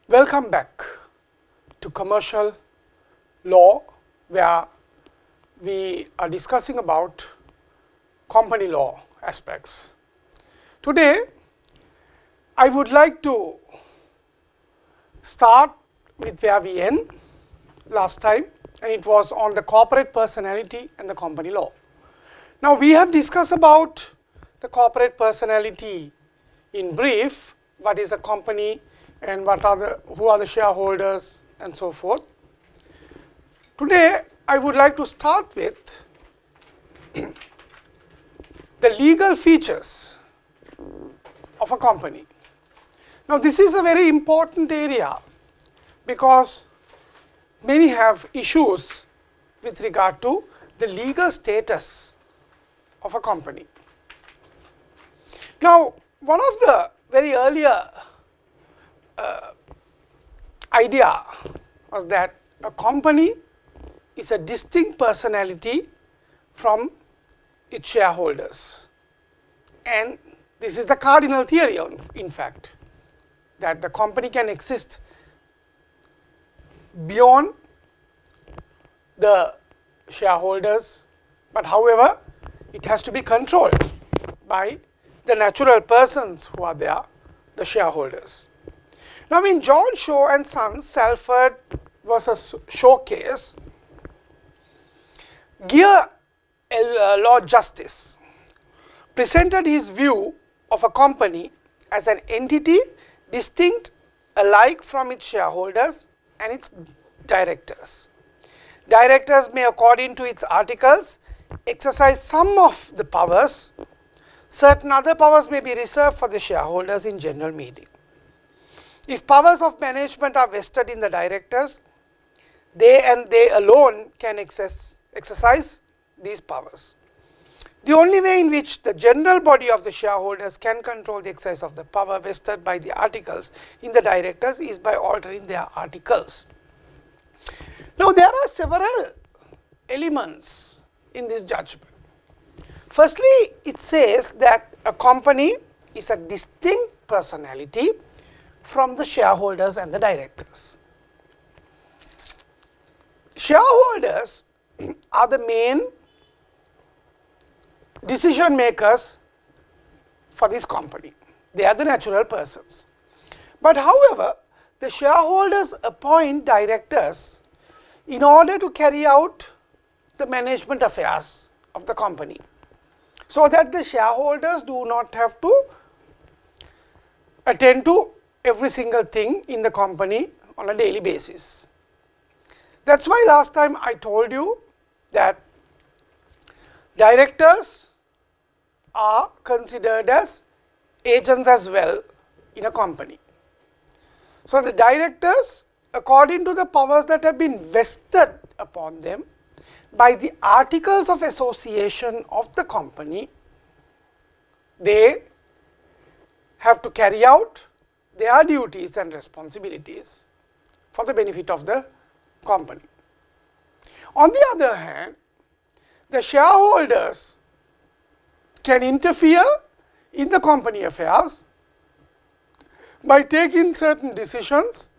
Welcome back to commercial law, where we are discussing about company law aspects. Today, I would like to start with where we end last time, and it was on the corporate personality and the company law. Now, we have discussed about the corporate personality in brief, what is a company and who are the shareholders and so forth. Today, I would like to start with the legal features of a company. Now, this is a very important area because many have issues with regard to the legal status of a company. Now, one of the very earlier idea was that a company is a distinct personality from its shareholders, and this is the Cardinal Theorem, in fact, that the company can exist beyond the shareholders, but however, it has to be controlled by the natural persons who are there, the shareholders. Now, in John Shaw and Sons, Salford versus Shaw case, Gear Lord Justice presented his view of a company as an entity distinct alike from its shareholders and its directors. Directors may, according to its articles, exercise some of the powers. Certain other powers may be reserved for the shareholders in general meeting. If powers of management are vested in the directors, they and they alone can exercise these powers. The only way in which the general body of the shareholders can control the exercise of the power vested by the articles in the directors is by altering their articles. Now, there are several elements in this judgment. Firstly, it says that a company is a distinct personality from the shareholders and the directors. Shareholders are the main decision makers for this company. They are the natural persons. But however, the shareholders appoint directors in order to carry out the management affairs of the company, so that the shareholders do not have to attend to every single thing in the company on a daily basis. That's why last time I told you that directors are considered as agents as well in a company. So, the directors, according to the powers that have been vested upon them by the articles of association of the company, they have to carry out their duties and responsibilities for the benefit of the company. On the other hand, the shareholders can interfere in the company affairs by taking certain decisions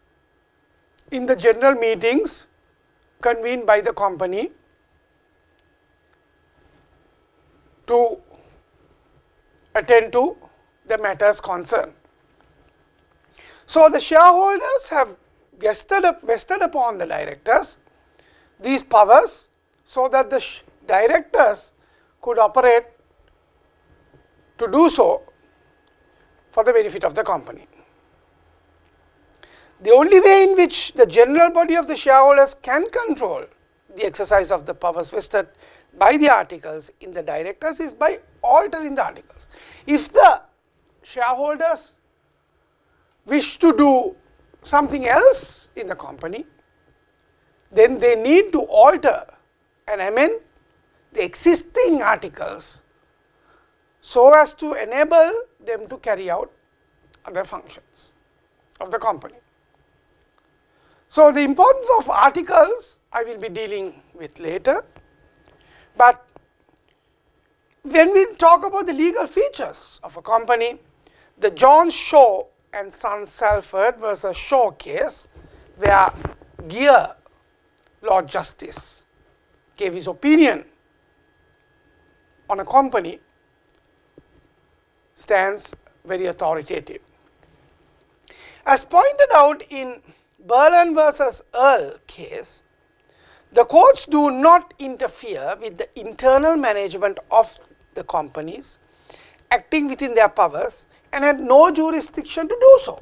in the general meetings convened by the company to attend to the matters concerned. So, the shareholders have vested upon the directors these powers, so that the directors could operate to do so for the benefit of the company. The only way in which the general body of the shareholders can control the exercise of the powers vested by the articles in the directors is by altering the articles. If the shareholders wish to do something else in the company, then they need to alter and amend the existing articles so as to enable them to carry out other functions of the company. So, the importance of articles I will be dealing with later, but when we talk about the legal features of a company, the John Shaw and Sons Salford versus Shaw case, where Gear Lord Justice gave his opinion on a company, stands very authoritative. As pointed out in Berlin versus Earl case, the courts do not interfere with the internal management of the companies acting within their powers and had no jurisdiction to do so.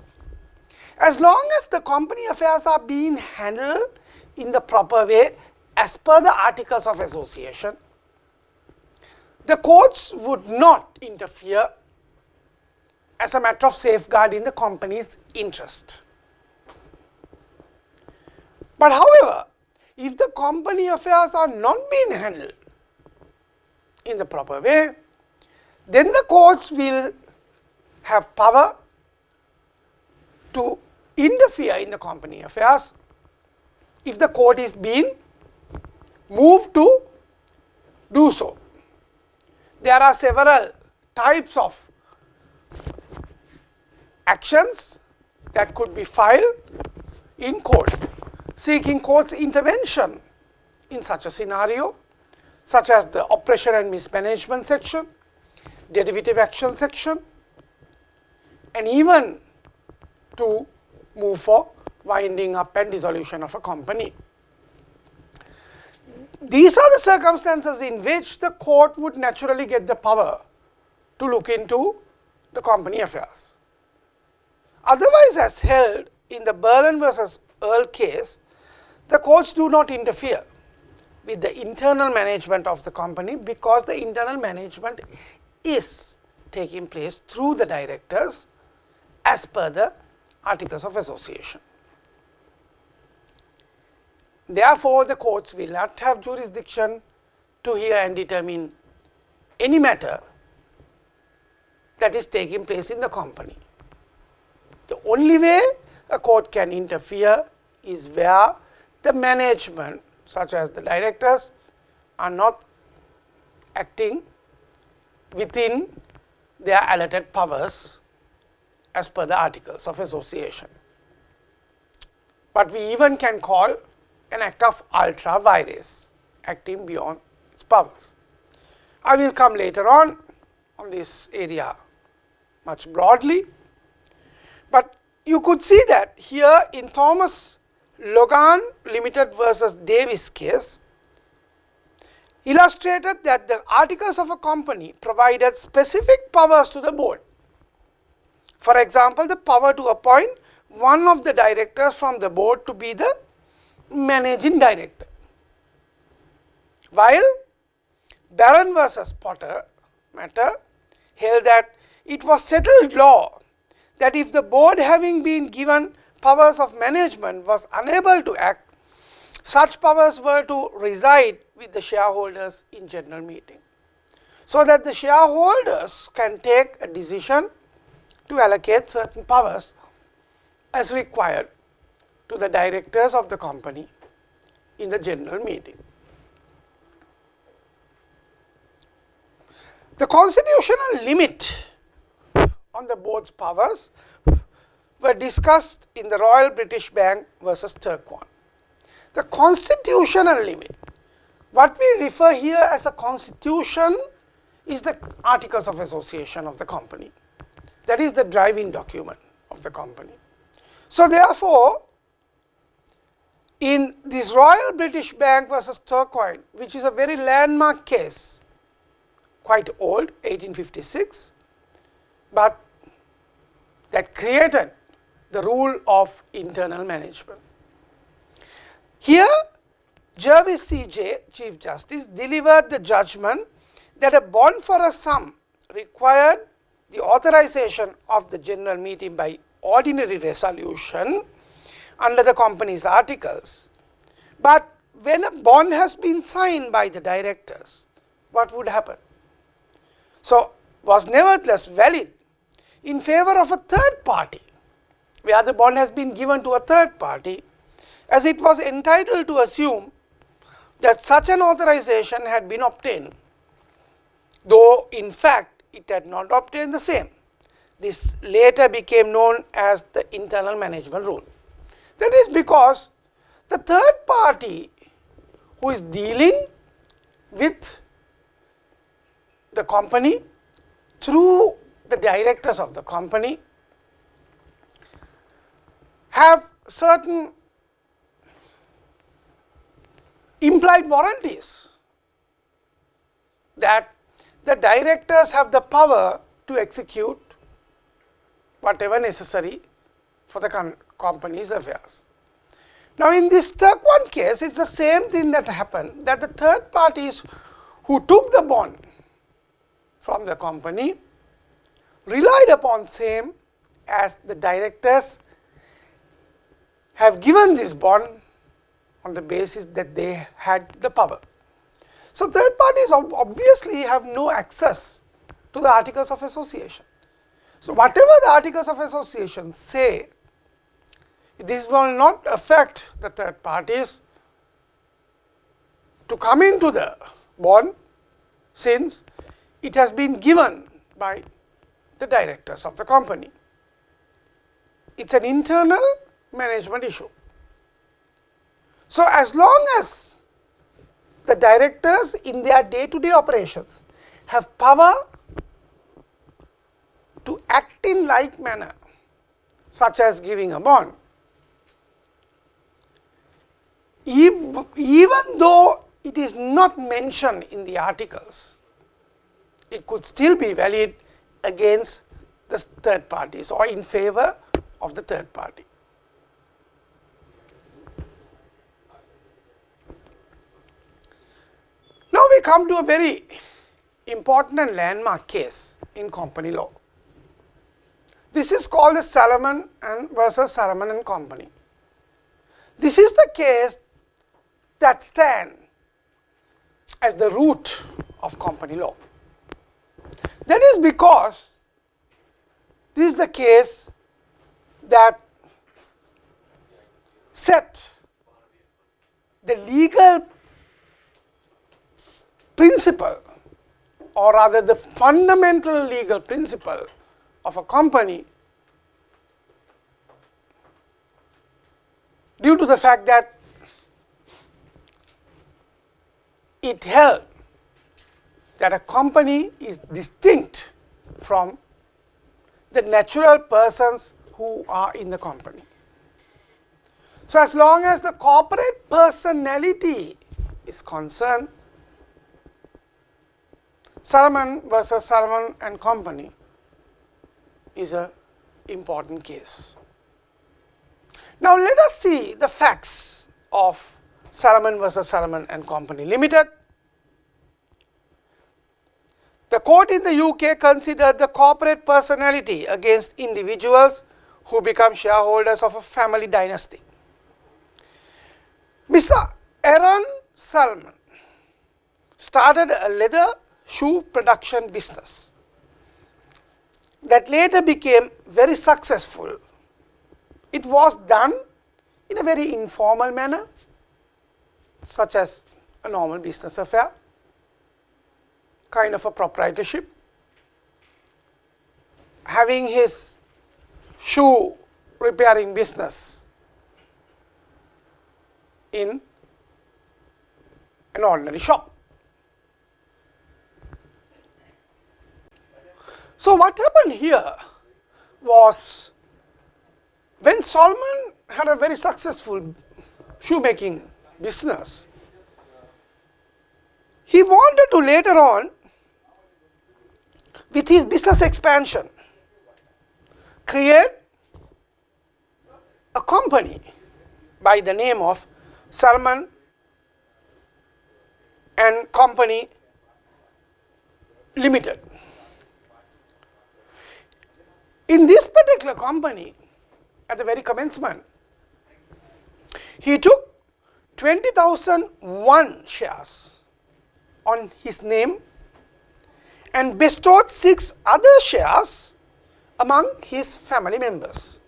As long as the company affairs are being handled in the proper way as per the Articles of Association, the courts would not interfere as a matter of safeguarding the company's interest. But however, if the company affairs are not being handled in the proper way, then the courts will have power to interfere in the company affairs if the court is being moved to do so. There are several types of actions that could be filed in court, seeking court's intervention in such a scenario, such as the oppression and mismanagement section, derivative action section, and even to move for winding up and dissolution of a company. These are the circumstances in which the court would naturally get the power to look into the company affairs. Otherwise, as held in the Berlin versus Earl case, the courts do not interfere with the internal management of the company because the internal management is taking place through the directors as per the Articles of Association. Therefore, the courts will not have jurisdiction to hear and determine any matter that is taking place in the company. The only way a court can interfere is where the management, such as the directors, are not acting within their allotted powers as per the Articles of Association. But we even can call an act of ultra vires, acting beyond its powers. I will come later on this area much broadly, but you could see that here in Thomas Logan Limited versus Davis case illustrated that the articles of a company provided specific powers to the board. For example, the power to appoint one of the directors from the board to be the managing director, while Barron versus Potter matter held that it was settled law that if the board, having been given powers of management, was unable to act, such powers were to reside with the shareholders in general meeting, so that the shareholders can take a decision to allocate certain powers as required to the directors of the company in the general meeting. The constitutional limit on the board's powers were discussed in the Royal British Bank versus Turquoise. The constitutional limit, what we refer here as a constitution, is the Articles of Association of the company. That is the driving document of the company. So therefore, in this Royal British Bank versus Turquoise, which is a very landmark case, quite old, 1856, but that created the rule of internal management. Here, Jervis C.J., Chief Justice, delivered the judgment that a bond for a sum required the authorization of the general meeting by ordinary resolution under the company's articles. But when a bond has been signed by the directors, what would happen? So, was nevertheless valid in favor of a third party, where the bond has been given to a third party, as it was entitled to assume that such an authorization had been obtained, though in fact it had not obtained the same. this later became known as the internal management rule. That is because the third party who is dealing with the company through the directors of the company have certain implied warranties that the directors have the power to execute whatever necessary for the company's affairs. Now, in this Turk1 case, it is the same thing that happened, that the third parties who took the bond from the company relied upon same as the directors have given this bond on the basis that they had the power. So, third parties obviously have no access to the articles of association. So, whatever the articles of association say, this will not affect the third parties to come into the bond, since it has been given by the directors of the company. It is an internal management issue. So, as long as the directors in their day-to-day operations have power to act in like manner, such as giving a bond, even though it is not mentioned in the articles, it could still be valid against the third parties or in favor of the third party. Now, we come to a very important and landmark case in company law. This is called the Salomon versus Salomon and Company. This is the case that stands as the root of company law. That is because this is the case that set the legal principle, or rather the fundamental legal principle of a company, due to the fact that it held that a company is distinct from the natural persons who are in the company. So, as long as the corporate personality is concerned, Salomon versus Salomon and Company is an important case. Now, let us see the facts of Salomon versus Salomon and Company Limited. The court in the UK considered the corporate personality against individuals who become shareholders of a family dynasty. Mr. Aaron Salomon started a leather shoe production business that later became very successful. It was done in a very informal manner, such as a normal business affair, kind of a proprietorship, having his shoe repairing business in an ordinary shop. So, what happened here was, when Salomon had a very successful shoemaking business, he wanted to later on, with his business expansion, create a company by the name of Salomon and Company Limited. In this particular company, at the very commencement, he took 20,001 shares on his name and bestowed 6 other shares among his family members.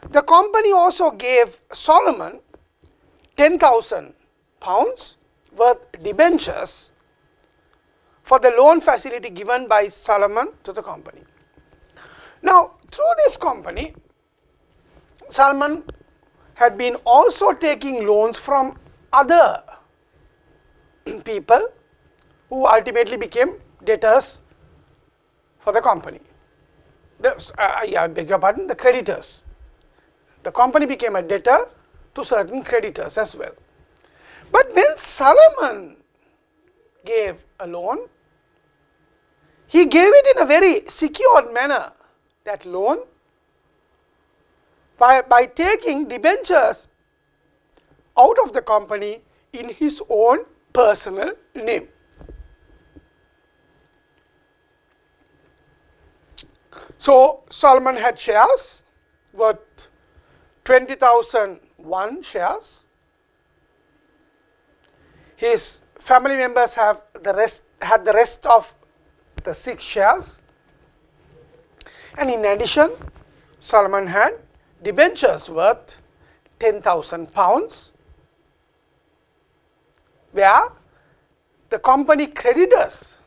The company also gave Salomon £10,000 worth debentures for the loan facility given by Salomon to the company. Now, through this company, Salomon had been also taking loans from other people who ultimately became debtors for the company. I beg your pardon, the creditors. The company became a debtor to certain creditors as well. But when Salomon gave a loan, he gave it in a very secured manner, that loan, by taking debentures out of the company in his own personal name. So, Salomon had shares worth 20,001 shares. His family members had the rest of the 6 shares, and in addition, Salomon had debentures worth £10,000, where the company creditors'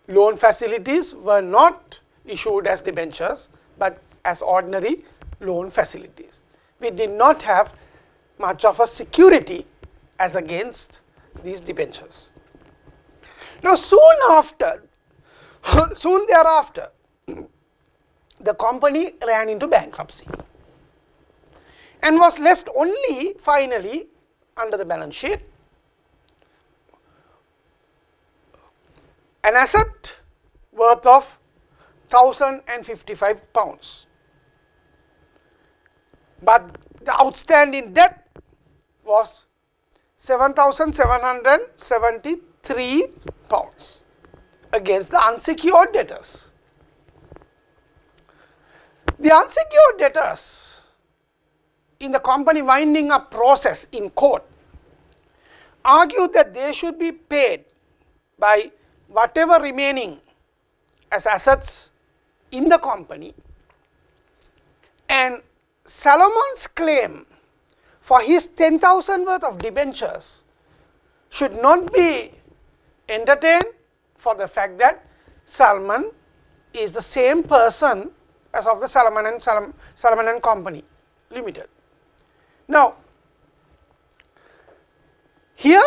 loan facilities were not issued as debentures, but as ordinary loan facilities. We did not have much of a security as against these debentures. Now, soon thereafter, the company ran into bankruptcy and was left only finally under the balance sheet an asset worth of £1,055, but the outstanding debt was £7,773 against the unsecured debtors. The unsecured debtors in the company winding up process in court argued that they should be paid by whatever remaining as assets in the company, and Salomon's claim for his 10,000 worth of debentures should not be entertained for the fact that Salomon is the same person as of the Salomon and Company Limited. Now, here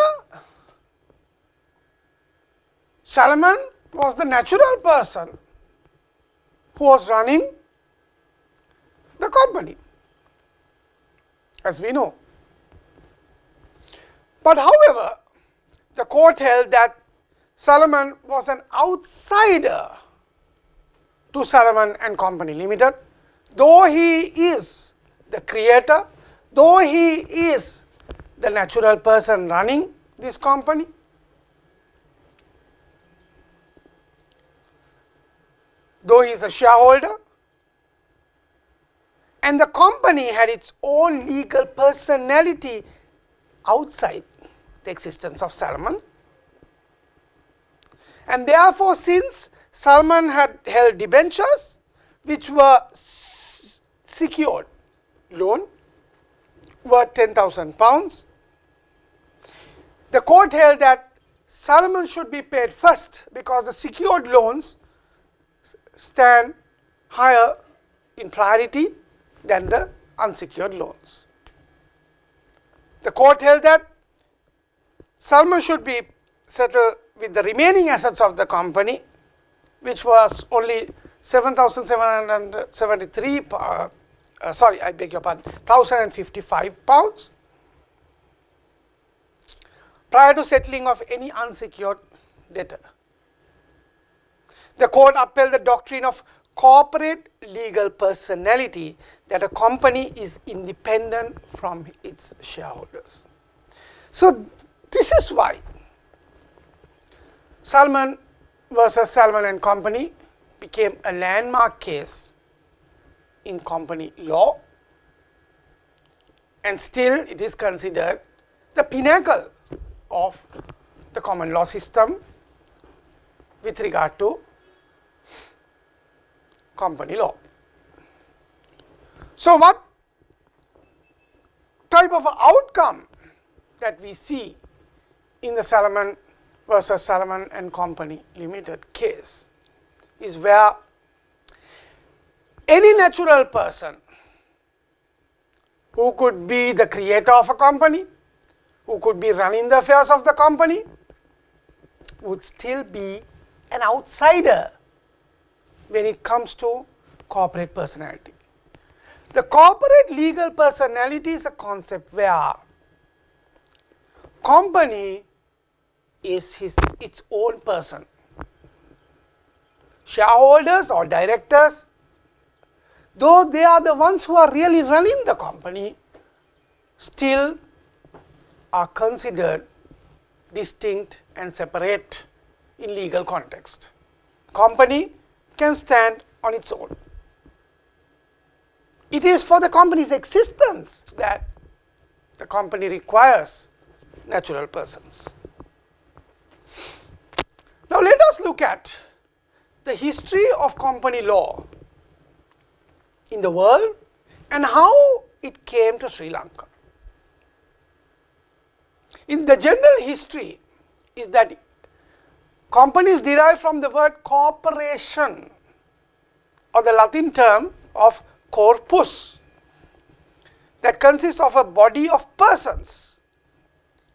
Salomon was the natural person who was running the company, as we know. But however, the court held that Salomon was an outsider to Salomon and Company Limited, though he is the creator, though he is the natural person running this company. Though he is a shareholder, and the company had its own legal personality outside the existence of Salomon, and therefore, since Salomon had held debentures which were secured loan worth £10,000, the court held that Salomon should be paid first because the secured loans stand higher in priority than the unsecured loans. The court held that Salomon should be settled with the remaining assets of the company, which was only 7,773, sorry, I beg your pardon, £1,055, prior to settling of any unsecured debtor. The court upheld the doctrine of corporate legal personality, that a company is independent from its shareholders. So, this is why Salomon versus Salomon and Company became a landmark case in company law, and still it is considered the pinnacle of the common law system with regard to company law. So, what type of outcome that we see in the Salomon versus Salomon and Company Limited case is where any natural person who could be the creator of a company, who could be running the affairs of the company, would still be an outsider when it comes to corporate personality. The corporate legal personality is a concept where company is its own person. Shareholders or directors, though they are the ones who are really running the company, still are considered distinct and separate in legal context. Company can stand on its own. It is for the company's existence that the company requires natural persons. Now let us look at the history of company law in the world and how it came to Sri Lanka. In the general history is that companies derive from the word corporation or the Latin term of corpus that consists of a body of persons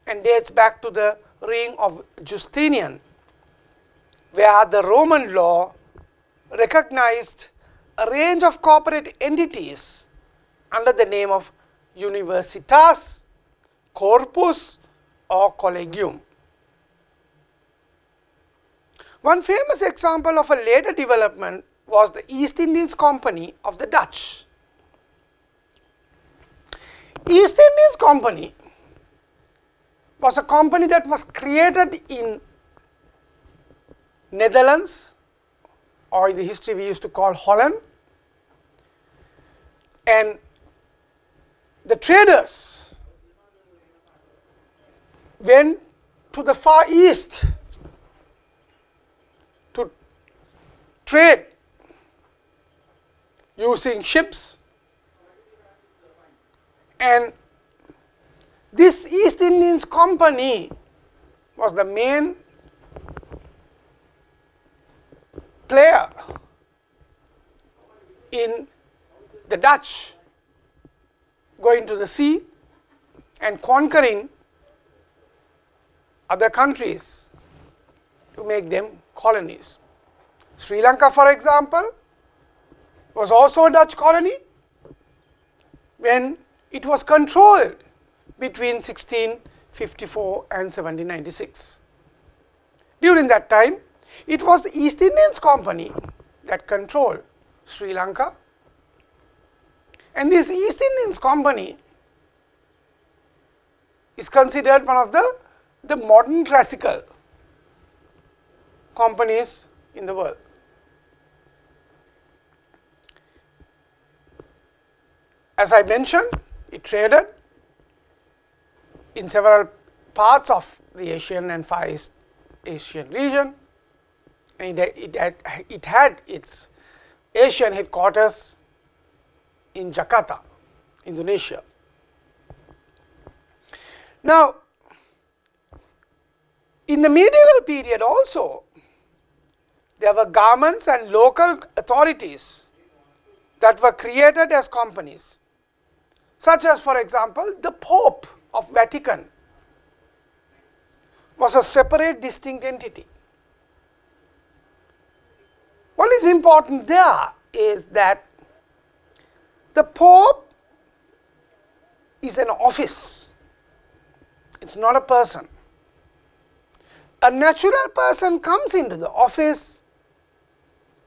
and dates back to the reign of Justinian, where the Roman law recognized a range of corporate entities under the name of universitas, corpus or collegium. One famous example of a later development was the East Indies Company of the Dutch. East Indies Company was a company that was created in Netherlands, or in the history we used to call Holland, and the traders went to the Far East to trade using ships, and this East Indies Company was the main player in the Dutch going to the sea and conquering other countries to make them colonies. Sri Lanka, for example, was also a Dutch colony when it was controlled between 1654 and 1796. During that time, it was the East Indies Company that controlled Sri Lanka, and this East Indies Company is considered one of the modern classical companies in the world. As I mentioned, it traded in several parts of the Asian and Far East Asian region, and it had its Asian headquarters in Jakarta, Indonesia. Now, in the medieval period also, there were governments and local authorities that were created as companies, such as, for example, the Pope of Vatican was a separate, distinct entity. What is important there is that the Pope is an office, it's not a person. A natural person comes into the office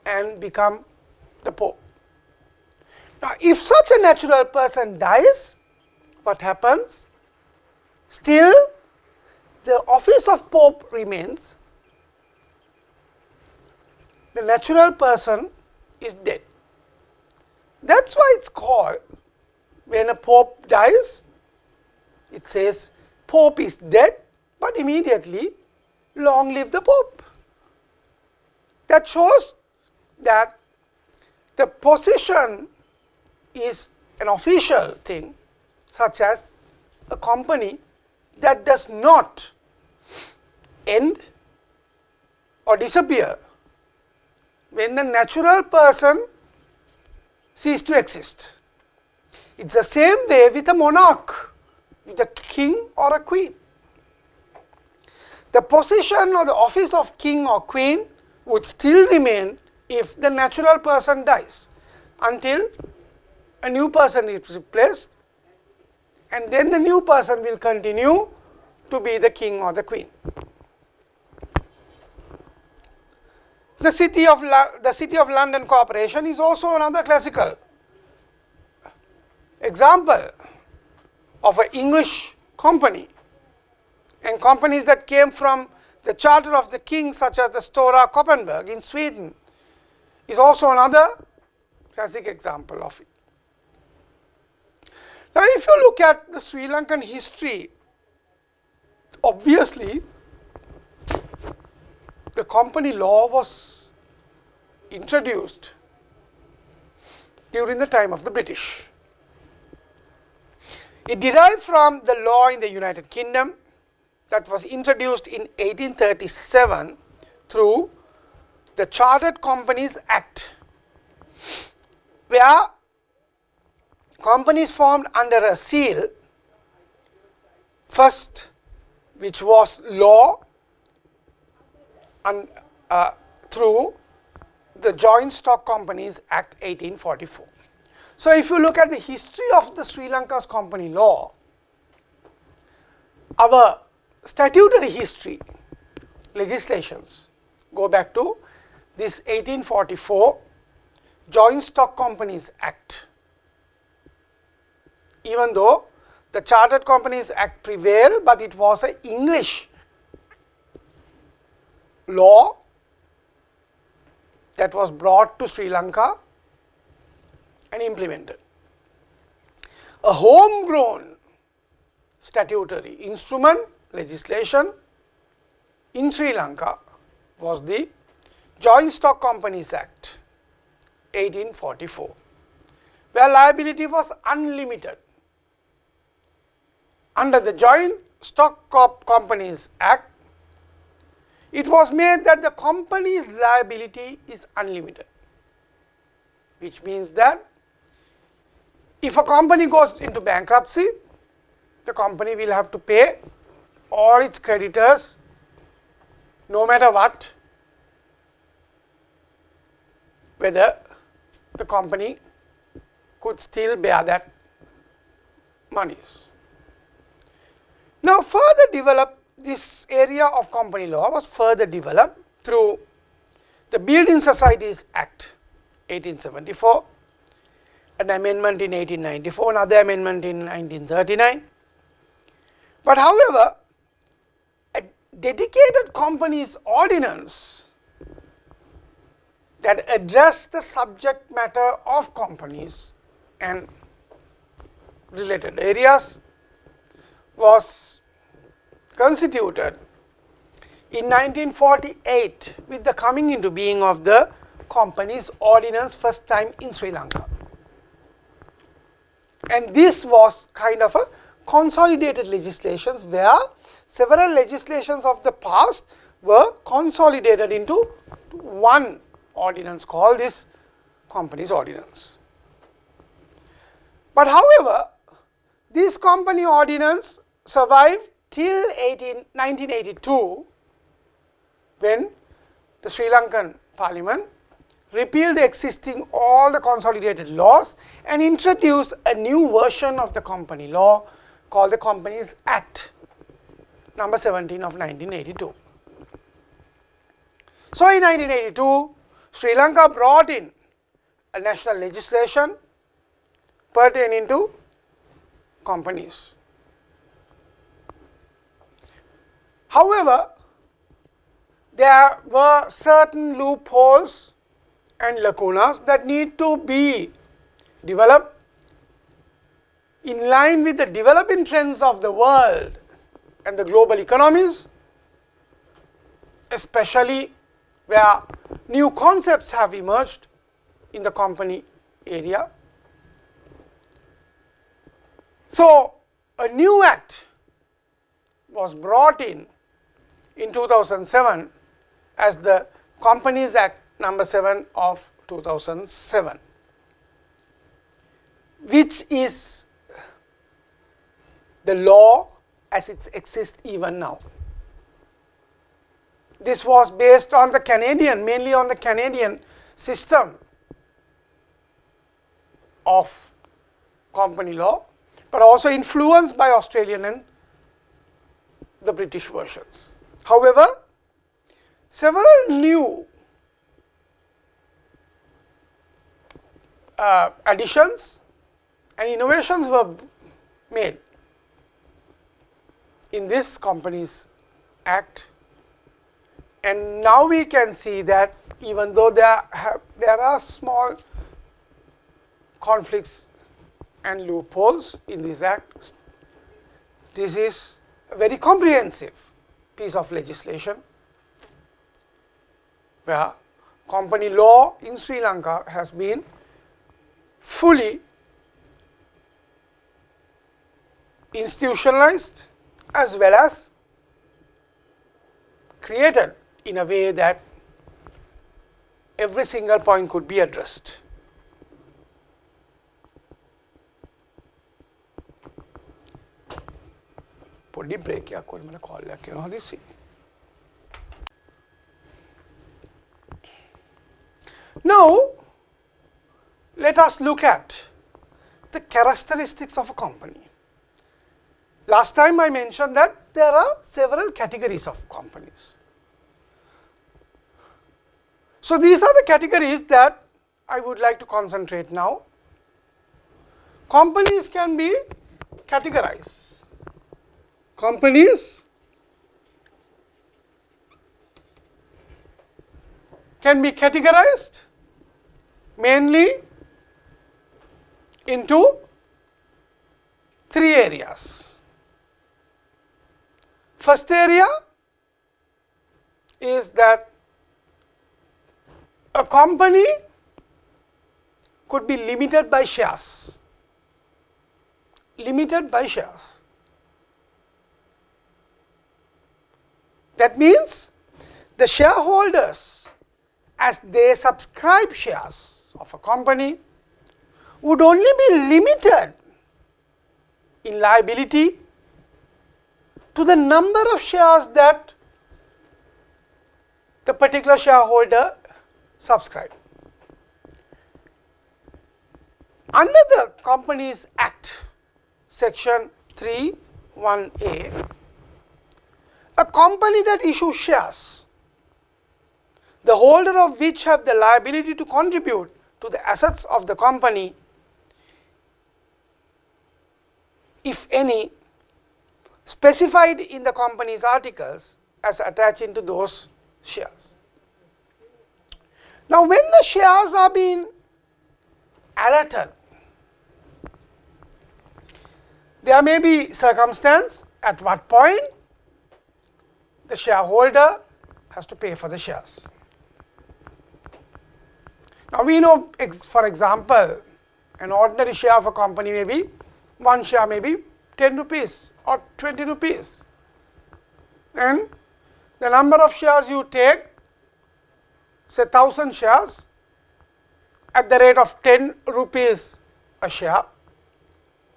and becomes the Pope. Now, if such a natural person dies, what happens? Still, the office of Pope remains. The natural person is dead. That's why it's called, when a Pope dies, it says Pope is dead, but immediately, long live the Pope. That shows that the position is an official thing, such as a company that does not end or disappear when the natural person cease to exist. It is the same way with a monarch, with a king or a queen. The position or the office of king or queen would still remain if the natural person dies until a new person is replaced, and then the new person will continue to be the king or the queen. The City of London Corporation is also another classical example of an English company, and companies that came from the charter of the king, such as the Stora Koppenberg in Sweden, is also another classic example of it. Now, if you look at the Sri Lankan history, obviously the company law was introduced during the time of the British. It derived from the law in the United Kingdom that was introduced in 1837 through the Chartered Companies Act, where companies formed under a seal, first which was law, and through the Joint Stock Companies Act 1844. So, if you look at the history of the Sri Lanka's company law, our statutory history legislations go back to this 1844 Joint Stock Companies Act. Even though the Chartered Companies Act prevailed, but it was an English law that was brought to Sri Lanka and implemented. A homegrown statutory instrument legislation in Sri Lanka was the Joint Stock Companies Act 1844, where liability was unlimited. Under the Joint Stock Companies Act, it was made that the company's liability is unlimited, which means that if a company goes into bankruptcy, the company will have to pay all its creditors no matter what, whether the company could still bear that monies. Now, further developed, this area of company law was further developed through the Building Societies Act 1874, an amendment in 1894, another amendment in 1939. But however, a dedicated companies ordinance that addressed the subject matter of companies and related areas was constituted in 1948 with the coming into being of the Companies Ordinance first time in Sri Lanka. And this was kind of a consolidated legislations where several legislations of the past were consolidated into one ordinance called this Companies Ordinance. But however, this company ordinance survived till 1982, when the Sri Lankan Parliament repealed the existing all the consolidated laws and introduced a new version of the company law called the Companies Act number 17 of 1982. So, in 1982, Sri Lanka brought in a national legislation pertaining to companies. However, there were certain loopholes and lacunas that need to be developed in line with the developing trends of the world and the global economies, especially where new concepts have emerged in the company area. So, a new act was brought in 2007, as the Companies Act number 7 of 2007, which is the law as it exists even now. This was based on the Canadian, mainly on the Canadian system of company law, but also influenced by Australian and the British versions. However, several new additions and innovations were made in this Companies Act, and now we can see that even though there are small conflicts and loopholes in this act, this is a very comprehensive piece of legislation where company law in Sri Lanka has been fully institutionalized as well as created in a way that every single point could be addressed. Break call Now, let us look at the characteristics of a company. Last time I mentioned that there are several categories of companies. So, these are the categories that I would like to concentrate now. Companies can be categorized. Companies can be categorized mainly into three areas. First area is that a company could be limited by shares. Limited by shares. That means the shareholders, as they subscribe shares of a company, would only be limited in liability to the number of shares that the particular shareholder subscribed. Under the Companies Act, section 3(1)(a), a company that issues shares, the holder of which have the liability to contribute to the assets of the company, if any, specified in the company's articles as attaching to those shares. Now, when the shares are being allotted, there may be circumstance at what point the shareholder has to pay for the shares. Now, we know, for example, an ordinary share of a company may be, one share may be 10 rupees or 20 rupees, and the number of shares you take, say 1000 shares at the rate of 10 rupees a share,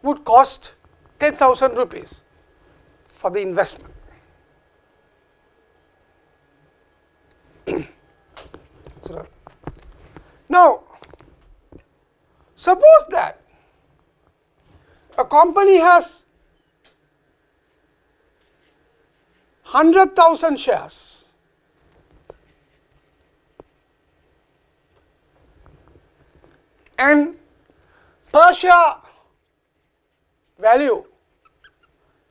would cost 10,000 rupees for the investment. Now, suppose that a company has 100,000 shares, and per share value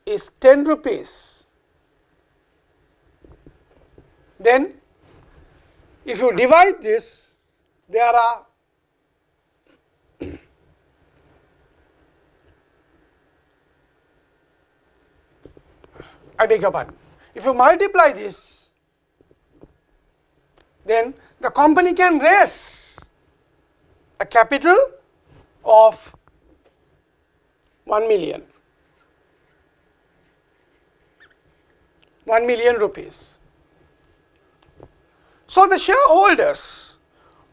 is 10 rupees, then if you divide this, there are I beg your pardon. If you multiply this, then the company can raise a capital of 1 million. 1 million rupees. So the shareholders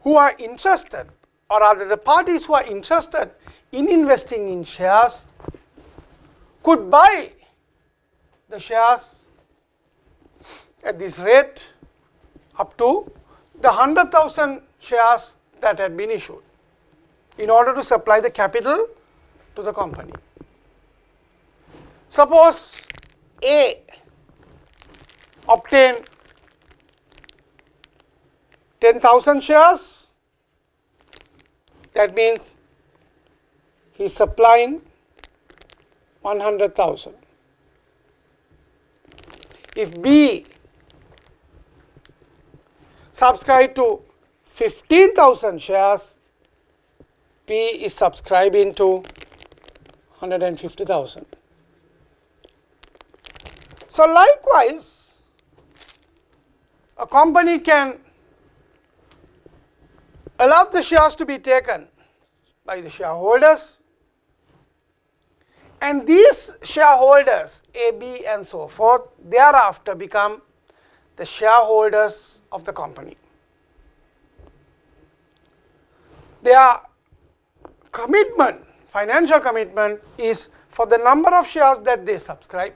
who are interested, or rather the parties who are interested in investing in shares, could buy the shares at this rate up to the 100,000 shares that had been issued in order to supply the capital to the company. Suppose A obtained 10,000 shares, that means he is supplying 100,000. If B subscribed to 15,000 shares, P is subscribing to 150,000. So likewise, a company can allow the shares to be taken by the shareholders, and these shareholders, A, B and so forth, thereafter become the shareholders of the company. Their commitment, financial commitment, is for the number of shares that they subscribe.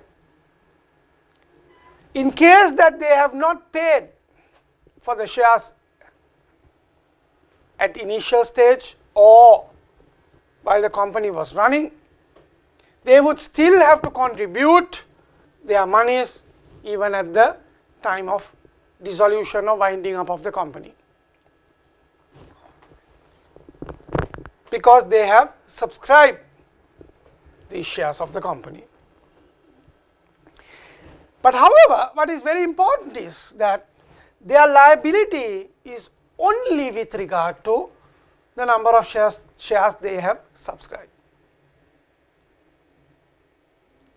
In case that they have not paid for the shares at initial stage or while the company was running, they would still have to contribute their monies even at the time of dissolution or winding up of the company, because they have subscribed these shares of the company. But however, what is very important is that their liability is only with regard to the number of shares they have subscribed.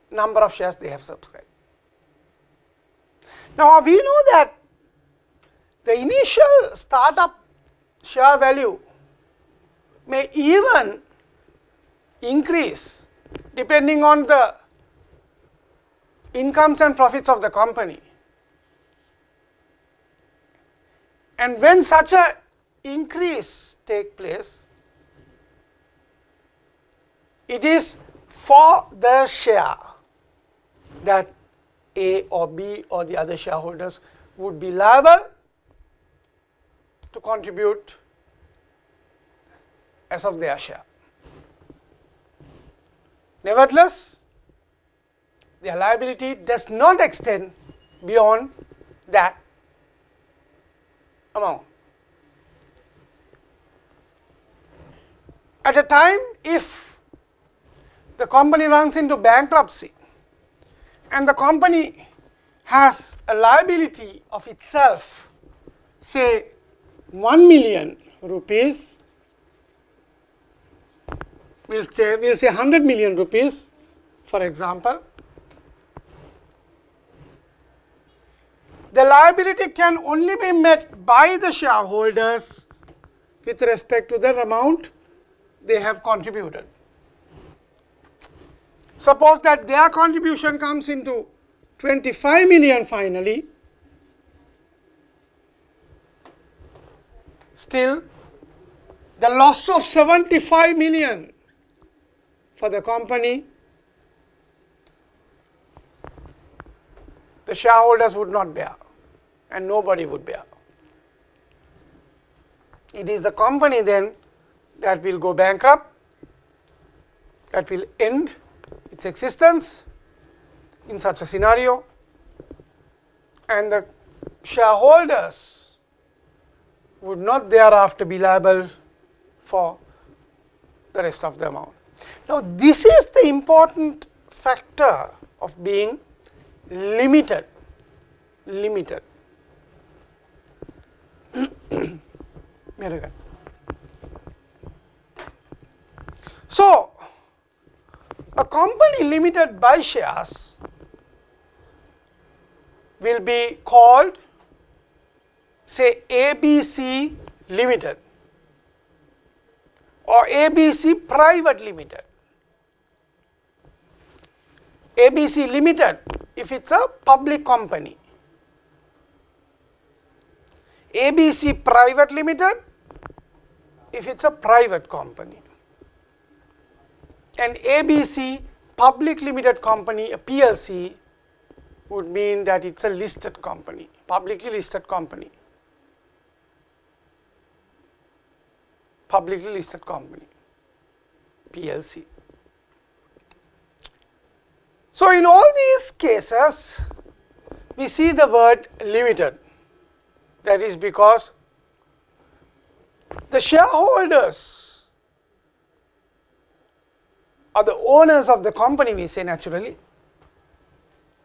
Number of shares they have subscribed. Now we know that the initial startup share value may even increase depending on the incomes and profits of the company. And when such a increase take place, it is for the share that A or B or the other shareholders would be liable to contribute as of their share. Nevertheless, their liability does not extend beyond that amount. At a time if the company runs into bankruptcy and the company has a liability of itself, say 1 million rupees, we'll say 100 million rupees for example, the liability can only be met by the shareholders with respect to the amount they have contributed. Suppose that their contribution comes into 25 million finally, still the loss of 75 million for the company, the shareholders would not bear and nobody would bear. It is the company then that will go bankrupt, that will end its existence in such a scenario, and the shareholders would not thereafter be liable for the rest of the amount. Now this is the important factor of being limited. So a company limited by shares will be called, say, ABC Limited or ABC Private Limited. ABC Limited if it's a public company. ABC Private Limited if it's a private company, and ABC Public Limited Company, a PLC, would mean that it's a listed company, publicly listed company, publicly listed company, PLC. So, in all these cases, we see the word limited. That is because the shareholders are the owners of the company, we say naturally.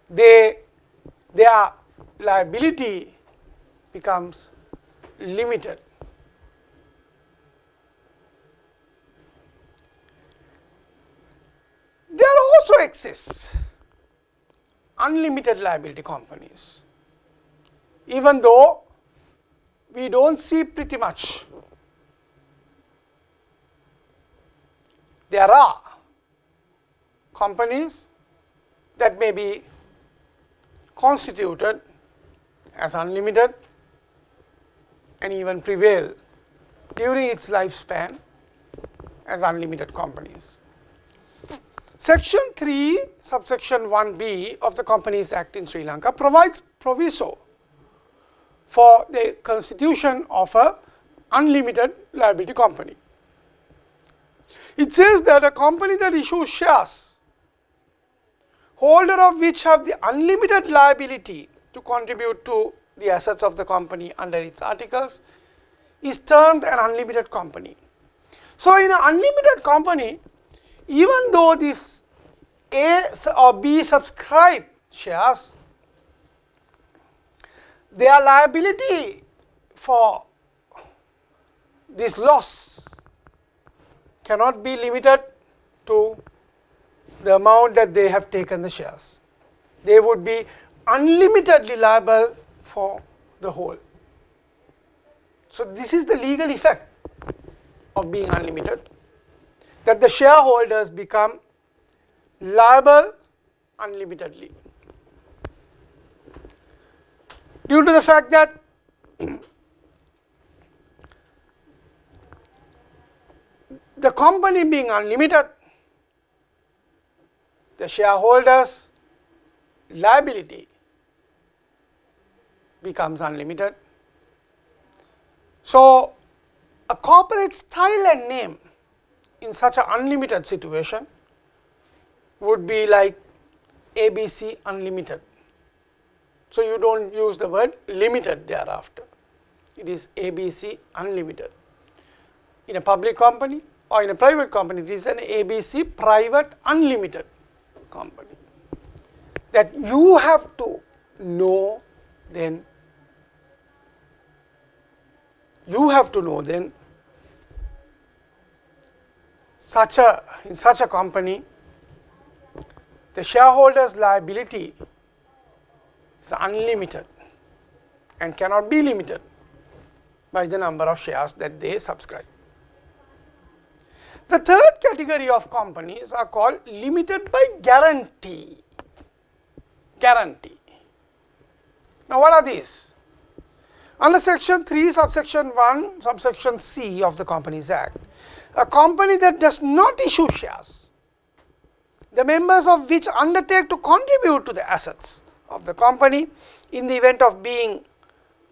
Their liability becomes limited. There also exists unlimited liability companies, even though we don't see pretty much. There are companies that may be constituted as unlimited and even prevail during its lifespan as unlimited companies. Section 3, subsection 1b of the Companies Act in Sri Lanka provides proviso for the constitution of a unlimited liability company. It says that a company that issues shares, holder of which have the unlimited liability to contribute to the assets of the company under its articles, is termed an unlimited company. So, in an unlimited company, even though these A or B subscribed shares, their liability for this loss cannot be limited to the amount that they have taken the shares. They would be unlimitedly liable for the whole. So, this is the legal effect of being unlimited, that the shareholders become liable unlimitedly, due to the fact that the company being unlimited, the shareholders' liability becomes unlimited. So, a corporate style and name in such an unlimited situation would be like ABC Unlimited. So, you do not use the word limited thereafter, it is ABC Unlimited. In a public company or in a private company, it is an ABC Private Unlimited company, that you have to know then, in such a company, the shareholders' liability is unlimited and cannot be limited by the number of shares that they subscribe. The third category of companies are called limited by guarantee. Guarantee. Now, what are these? Under section 3, subsection 1, subsection C of the Companies Act, a company that does not issue shares, the members of which undertake to contribute to the assets of the company in the event of being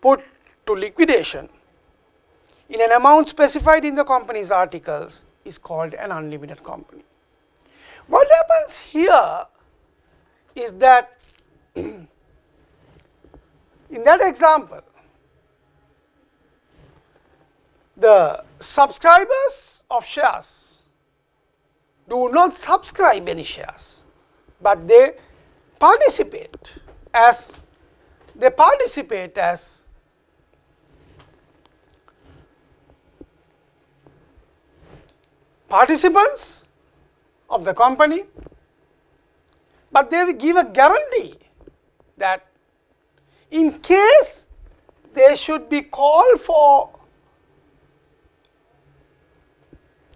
put to liquidation in an amount specified in the company's articles, is called an unlimited company. What happens here is that in that example, the subscribers of shares do not subscribe any shares, but they participate as participants of the company, but they will give a guarantee that in case they should be called for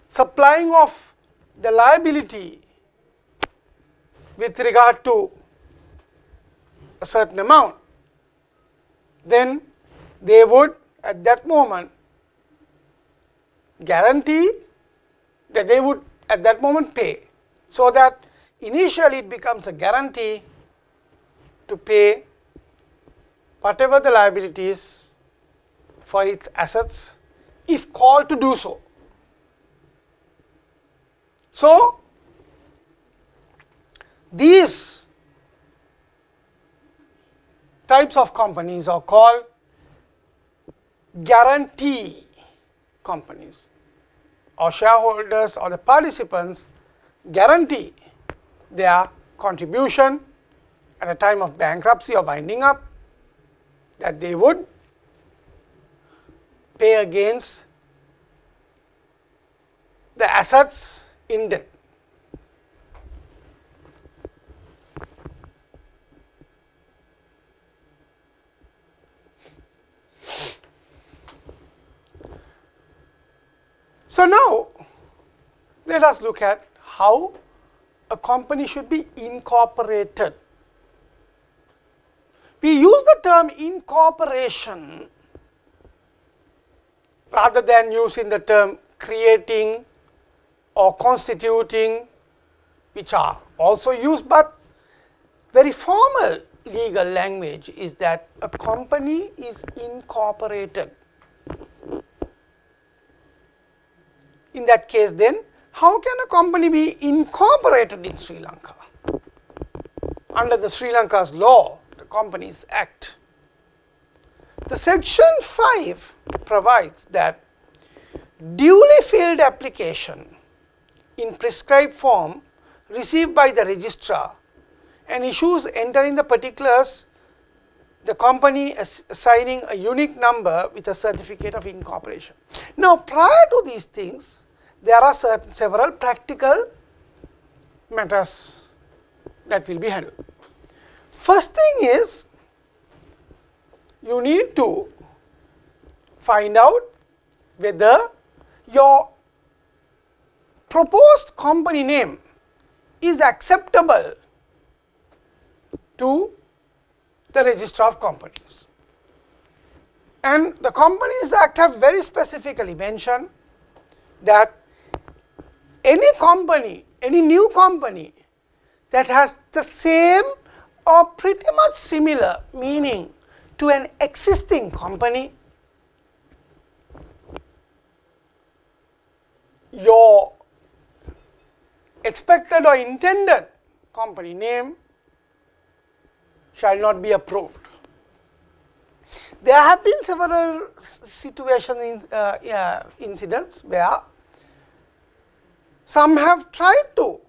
supplying of the liability with regard to a certain amount, then they would at that moment guarantee that they would at that moment pay, so that initially it becomes a guarantee to pay whatever the liabilities for its assets if called to do so. So, these types of companies are called guarantee companies, or shareholders or the participants guarantee their contribution at a time of bankruptcy or winding up that they would pay against the assets in debt. So, now let us look at how a company should be incorporated. We use the term incorporation rather than using the term creating or constituting, which are also used, but very formal legal language is that a company is incorporated. In that case, then, how can a company be incorporated in Sri Lanka? Under the Sri Lanka's law, the Companies Act, the section 5 provides that duly filled application in prescribed form received by the registrar and issues entering the particulars, the company assigning a unique number with a certificate of incorporation. Now, prior to these things, there are several practical matters that will be handled. First thing is, you need to find out whether your proposed company name is acceptable to the Registrar of Companies. And the Companies Act have very specifically mentioned that any company, any new company that has the same or pretty much similar meaning to an existing company, your expected or intended company name shall not be approved. There have been several situations, incidents where some have tried to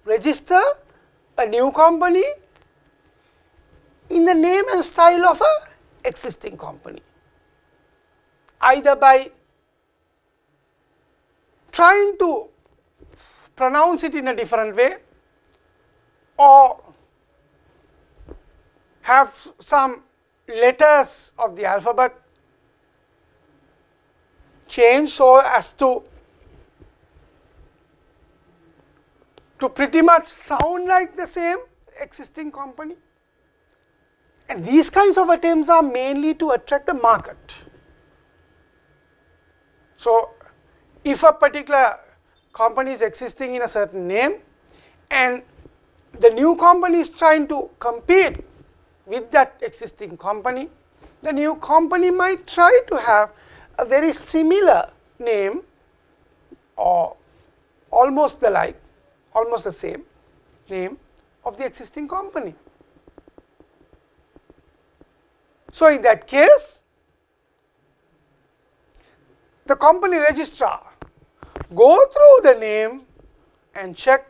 register a new company in the name and style of an existing company, either by trying to pronounce it in a different way or have some letters of the alphabet changed so as to pretty much sound like the same existing company. And these kinds of attempts are mainly to attract the market. So, if a particular company is existing in a certain name and the new company is trying to compete with that existing company, the new company might try to have a very similar name or almost the same name of the existing company. So, in that case, the company registrar go through the name and check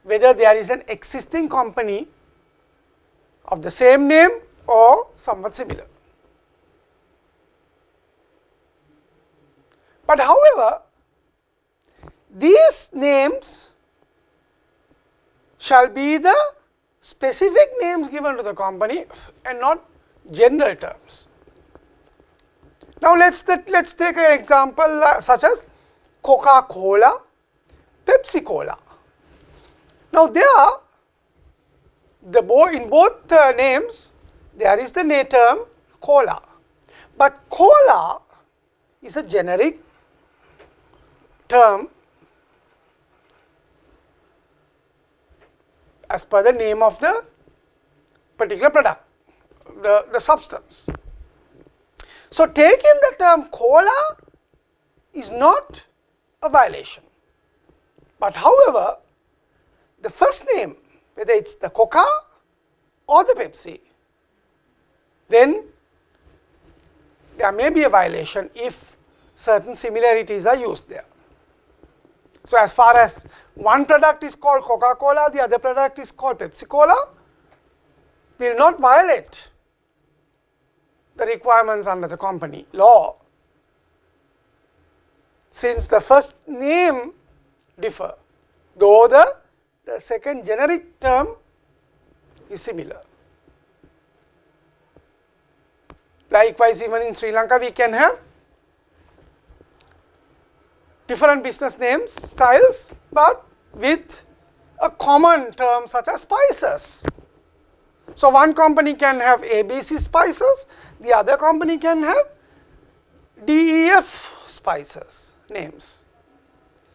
whether there is an existing company of the same name or somewhat similar. But however, these names shall be the specific names given to the company and not general terms. Now, let's take an example such as Coca-Cola, Pepsi-Cola. Now, in both names there is the term cola, But cola is a generic term as per the name of the particular product, the substance. So, taking the term cola is not a violation, but however, the first name, whether it is the Coca or the Pepsi, then there may be a violation if certain similarities are used there. So, as far as one product is called Coca-Cola, the other product is called Pepsi-Cola, will not violate the requirements under the company law, since the first name differ, though the second generic term is similar. Likewise, even in Sri Lanka we can have different business names, styles, but with a common term such as spices. So, one company can have ABC spices, the other company can have DEF spices names.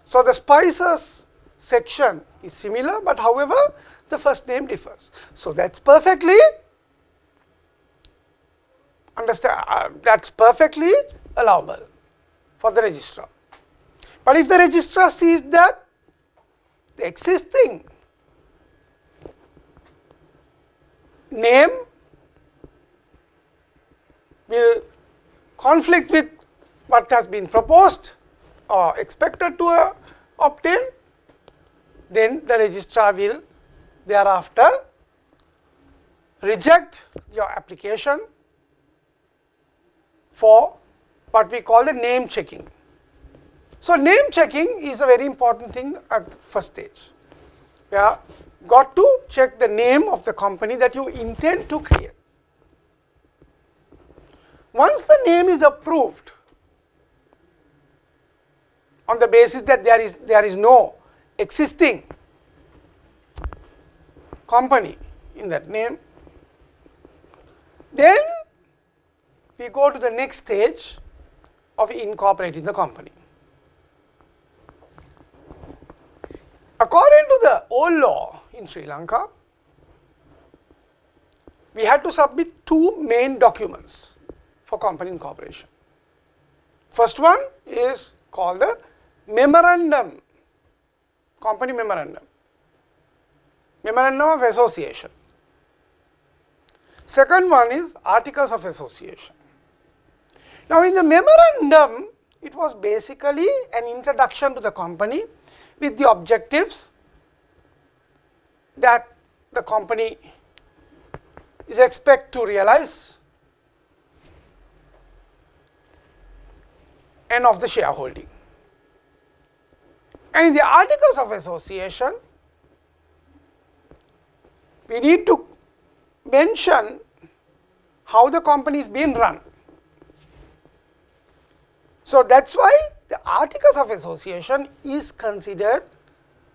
So, the spices section is similar, but however, the first name differs. So, that is perfectly that's perfectly allowable for the registrar. But if the registrar sees that the existing name will conflict with what has been proposed or expected to obtain, then the registrar will thereafter reject your application for what we call the name checking. So, name checking is a very important thing at the first stage. You have got to check the name of the company that you intend to create. Once the name is approved on the basis that there is no existing company in that name, then we go to the next stage of incorporating the company. According to the old law in Sri Lanka, we had to submit two main documents for company incorporation. First one is called the memorandum, company memorandum, memorandum of association. Second one is articles of association. Now, in the memorandum, it was basically an introduction to the company with the objectives that the company is expected to realize and of the shareholding. And in the articles of association, we need to mention how the company is being run. So, that is why the articles of association is considered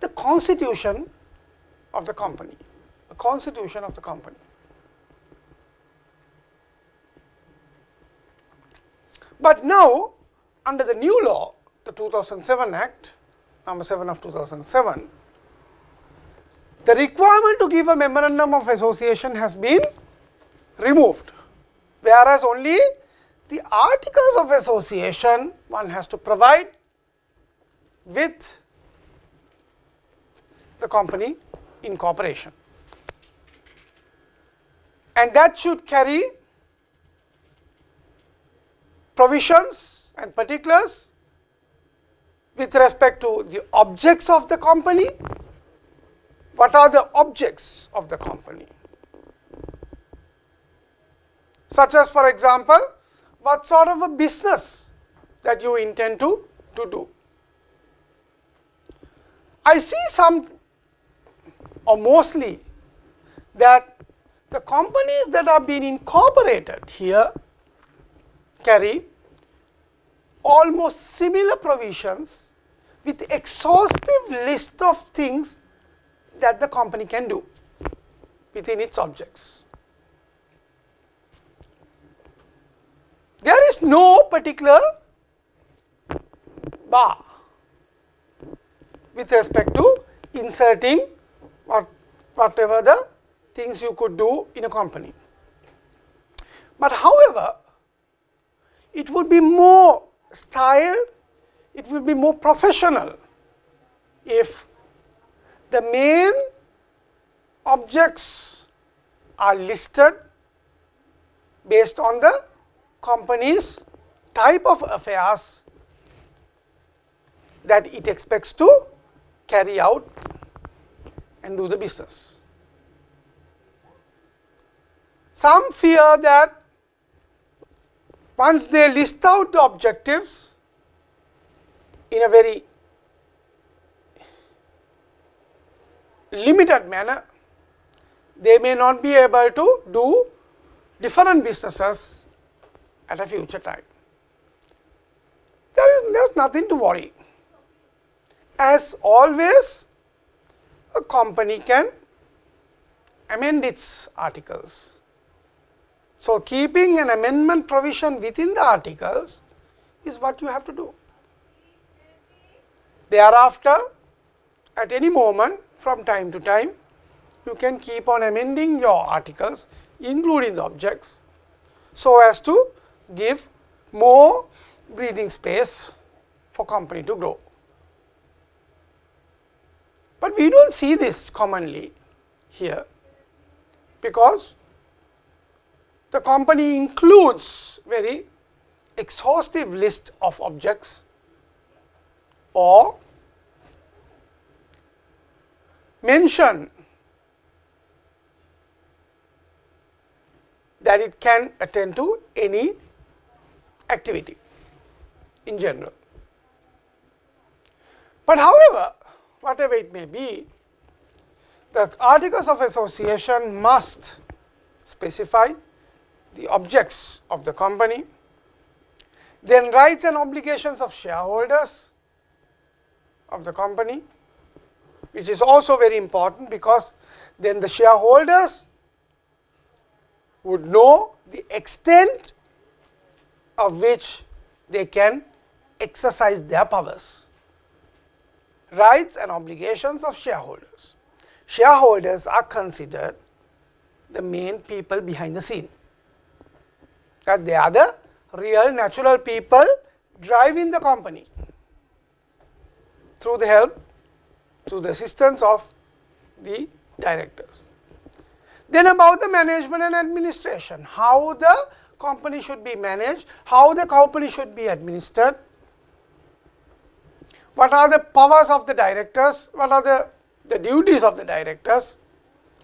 the constitution of the company, the constitution of the company. But now, under the new law, the 2007 Act, number 7 of 2007, the requirement to give a memorandum of association has been removed, whereas only the articles of association one has to provide with the company incorporation, and that should carry provisions and particulars with respect to the objects of the company. What are the objects of the company? Such as, for example, what sort of a business that you intend to do. I see some, or mostly, that the companies that are being incorporated here carry almost similar provisions with exhaustive list of things that the company can do within its objects. there is no particular bar with respect to inserting whatever the things you could do in a company. But however, it would be more styled, it would be more professional if the main objects are listed based on the company's type of affairs that it expects to carry out and do the business. Some fear that once they list out the objectives in a very limited manner, they may not be able to do different businesses at a future time. There's nothing to worry. As always, a company can amend its articles. So, keeping an amendment provision within the articles is what you have to do. Thereafter, at any moment from time to time, you can keep on amending your articles, including the objects, so as to give more breathing space for company to grow. But we do not see this commonly here, because the company includes very exhaustive list of objects or mention that it can attend to any activity in general. But however, whatever it may be, the articles of association must specify the objects of the company, then rights and obligations of shareholders of the company, which is also very important, because then the shareholders would know the extent of which they can exercise their powers. Rights and obligations of shareholders. Shareholders are considered the main people behind the scene. That they are the real natural people driving the company through the help, through the assistance of the directors. Then about the management and administration, how the company should be managed, how the company should be administered, what are the powers of the directors, what are the duties of the directors,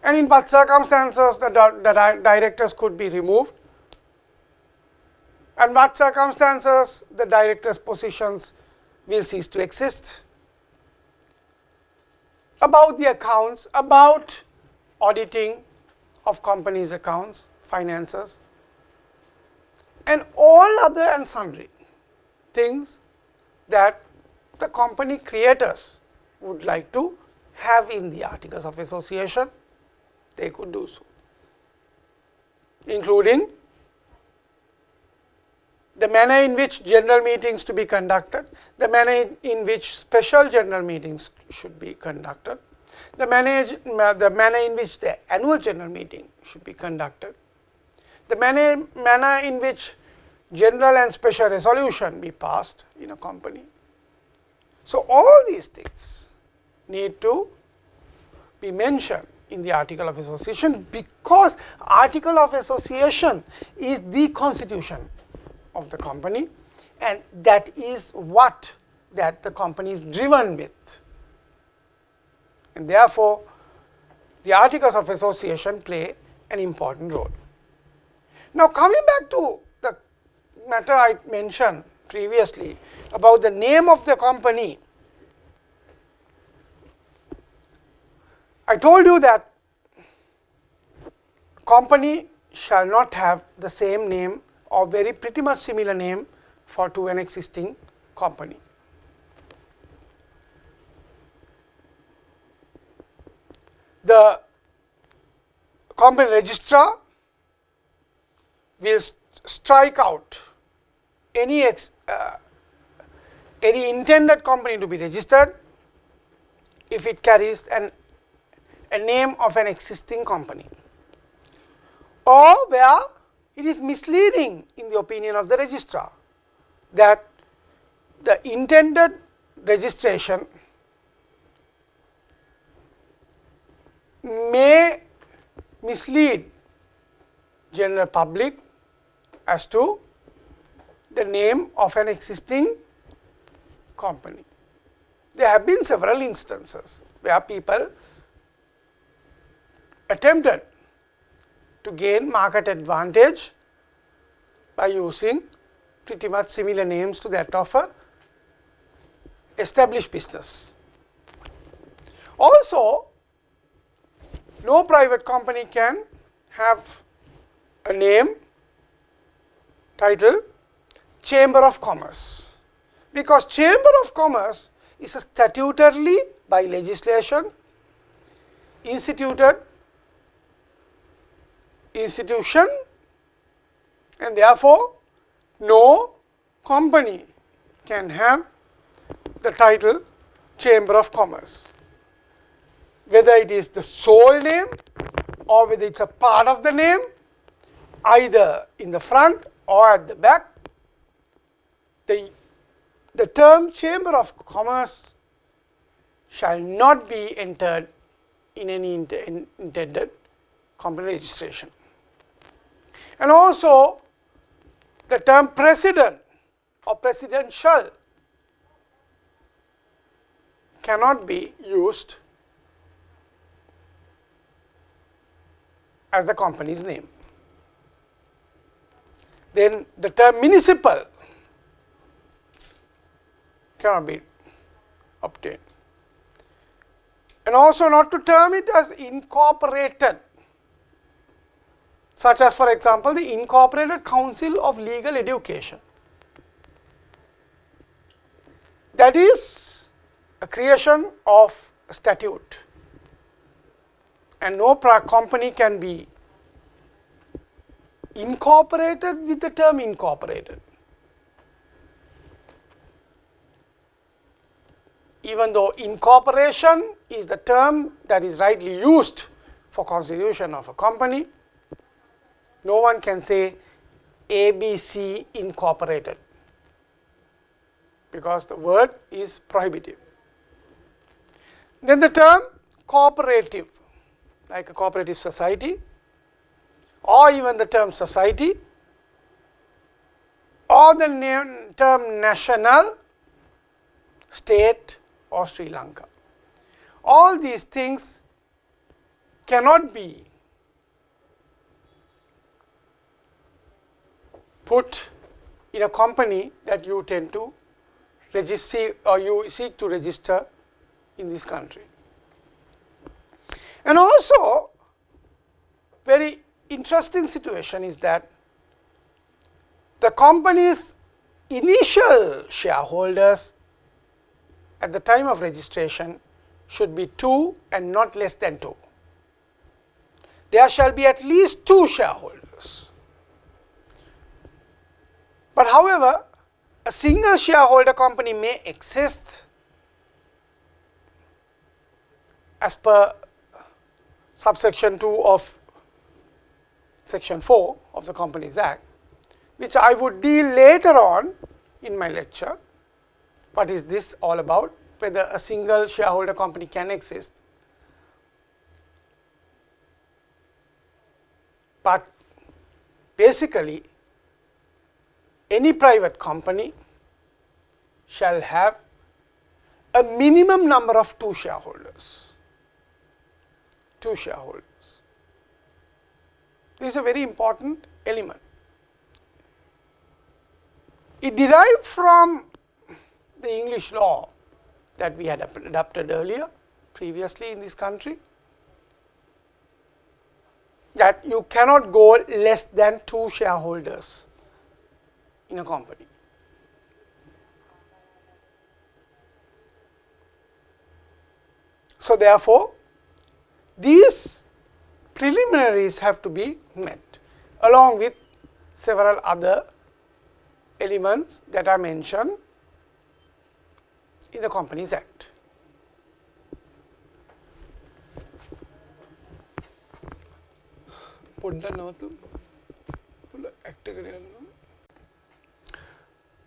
and in what circumstances the directors could be removed, and what circumstances the directors' positions will cease to exist. About the accounts, about auditing of companies' accounts, finances, and all other and sundry things that the company creators would like to have in the articles of association, they could do so, including the manner in which general meetings to be conducted, the manner in which special general meetings should be conducted, the manner in which the annual general meeting should be conducted, the manner in which general and special resolution be passed in a company. So, all these things need to be mentioned in the article of association, because article of association is the constitution of the company, and that is what that the company is driven with, and therefore, the articles of association play an important role. Now, coming back to the matter I mentioned previously about the name of the company, I told you that company shall not have the same name or very pretty much similar name to an existing company. The company registrar will strike out any intended company to be registered if it carries a name of an existing company, or where it is misleading in the opinion of the registrar that the intended registration may mislead general public as to the name of an existing company. There have been several instances where people attempted to gain market advantage by using pretty much similar names to that of a established business. Also, no private company can have a name titled Chamber of Commerce, because Chamber of Commerce is a statutorily by legislation instituted institution, and therefore no company can have the title Chamber of Commerce, whether it is the sole name or whether it is a part of the name, either in the front or at the back. The term Chamber of Commerce shall not be entered in any intended company registration. And also the term President or Presidential cannot be used as the company's name. Then the term Municipal cannot be obtained, and also not to term it as incorporated, such as for example the Incorporated Council of Legal Education. That is a creation of a statute, and no company can be incorporated with the term incorporated. Even though incorporation is the term that is rightly used for constitution of a company, no one can say ABC Incorporated, because the word is prohibitive. Then the term cooperative, like a cooperative society, or even the term society, or the term national, state, or Sri Lanka. All these things cannot be put in a company that you tend to register or you seek to register in this country. And also, very interesting situation is that the company's initial shareholders at the time of registration should be 2 and not less than 2. There shall be at least 2 shareholders. But however, a single shareholder company may exist as per subsection 2 of section 4 of the Companies Act, which I would deal later on in my lecture. What is this all about? Whether a single shareholder company can exist. But basically, any private company shall have a minimum number of 2 shareholders. 2 shareholders. This is a very important element. It derived from the English law that we had adopted earlier, previously in this country, that you cannot go less than 2 shareholders in a company. So therefore, these preliminaries have to be met along with several other elements that are mentioned in the Companies Act.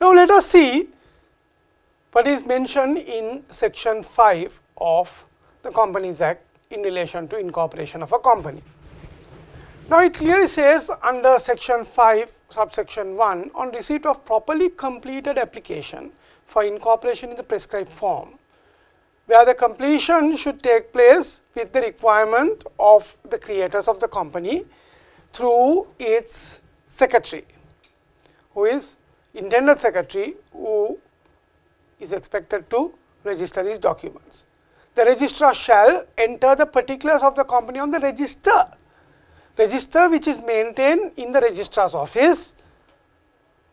Now, let us see what is mentioned in section 5 of the Companies Act in relation to incorporation of a company. Now, it clearly says under section 5 subsection 1, on receipt of properly completed application for incorporation in the prescribed form, where the completion should take place with the requirement of the creators of the company through its secretary, who is intended secretary, who is expected to register these documents. The registrar shall enter the particulars of the company on the register which is maintained in the registrar's office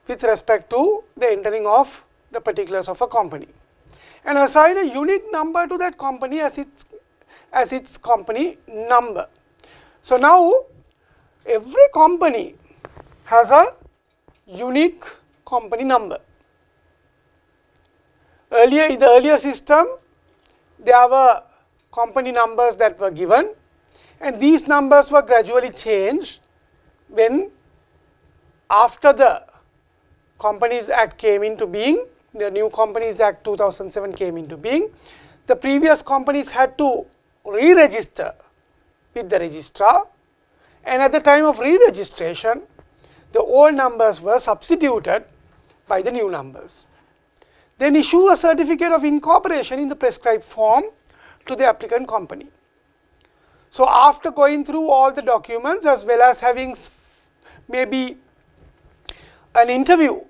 with respect to the entering of the particulars of a company, and assign a unique number to that company as its company number. So, now every company has a unique company number. Earlier, in the earlier system, there were company numbers that were given, and these numbers were gradually changed when, after the Companies Act came into being, the new Companies Act 2007 came into being. The previous companies had to re-register with the registrar, and at the time of re-registration, the old numbers were substituted by the new numbers. Then issue a certificate of incorporation in the prescribed form to the applicant company. So, after going through all the documents as well as having maybe an interview